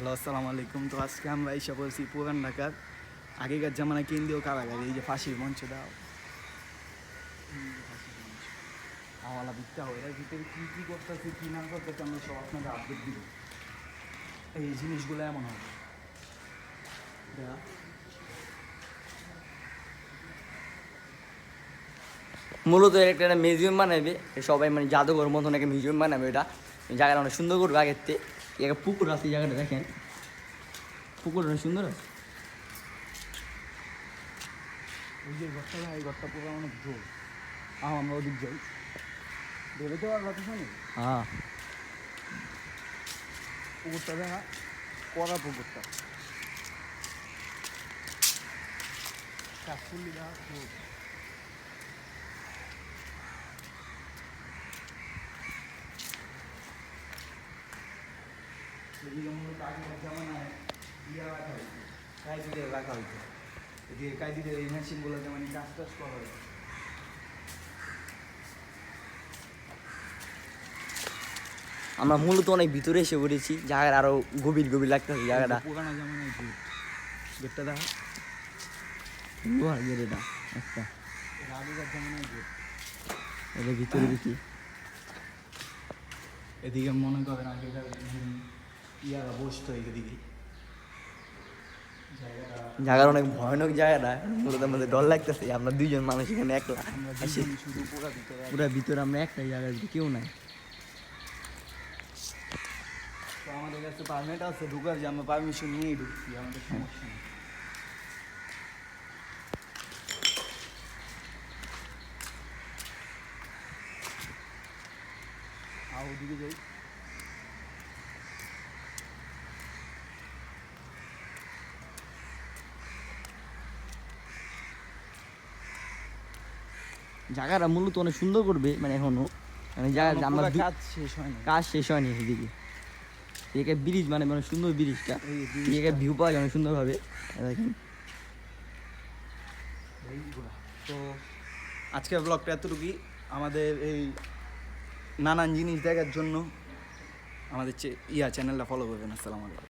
Hello, আসসালামু আলাইকুম। তো আজকে আমরা এসে বলছি পুরান ঢাকার আগেকার জামানায় কেন্দ্রীয় কারাগার, এই যে ফাঁসির মঞ্চ দাও, হাওয়ালা ভিত্তা হয়, এর ভিতরে কী কী করতেছে কী না করতেছে আমরা সব আপনাদের আপডেট দিব। এই জিনিসগুলো এমন হবে দেখা। মূলত এর একটা মিউজিয়াম বানাবে সবাই, মানে জাদুঘর মতন একটা মিউজিয়াম বানাবে। এটা জায়গাটা অনেক সুন্দর করবে। আগের থেকে একটা পুকুর আছে, এই জায়গাটা দেখেন, পুকুর অনেক সুন্দর আছে। ওই যে ঘরটা ভাই, এই ঘরটা পুরো অনেক জোর। আমরা ওদিক যাই, ধরে তো আর কথা শুনি। হ্যাঁ, পুকুরটা দেখা, কড়া পুকুরটা কাশফুল্লি দেখা জোর। এদিকে মূলত আগেকার জামানায় ইয়া রাখা হয়েছে, কায়দিদের রাখা হয়েছে। এদিকে কায়দিদের এই মেশিনগুলো যেমন কাজ টাজ করা হয়। আমরা মূলত অনেক ভিতরে এসে পড়েছি, জায়গাটা আরো গভীর গভীর লাগতেছে জায়গাটা। পুরানো জামানায় গেট, গেটটা দেখা, লোহার গেট এটা একটা। এটা আগেকার জামানায় গেট। এদের ভিতরে দেখি এদিকে মনে করেন আগেকার ইয়ারা বসতো এদিকে। জায়গার অনেক ভয়ানক জায়গাটা, মূলত আমাদের ডর লাগতেছে। আমরা দুইজন মানুষ এখানে একলা, আমরা আর দুজনই শুধু পুরা ভিতরে। পুরা ভিতরে আমরা একটাই জায়গায়, কেউ নাই। তো আমাদের কাছে পারমিট আছে ঢুকার, যে আমরা পারমিশন নিয়েই ঢুকছি, আমাদের সমস্যা নেই। ওদিকে যাই। জায়গাটা মূলত অনেক সুন্দর করবে, মানে এখনো মানে জায়গা আমরা কাজ শেষ হয়নি। কাজ শেষ হয়নি। এদিকে এদিকে ব্রিজ, মানে মানে সুন্দর ব্রিজটা, এদিকে ভিউ পাওয়া যায় অনেক সুন্দরভাবে। দেখেন, তো আজকের ব্লগটা এতটুকুই। আমাদের এই নানান জিনিস দেখার জন্য আমাদের চ্যানেলটা ফলো করবেন। আসসালামু আলাইকুম।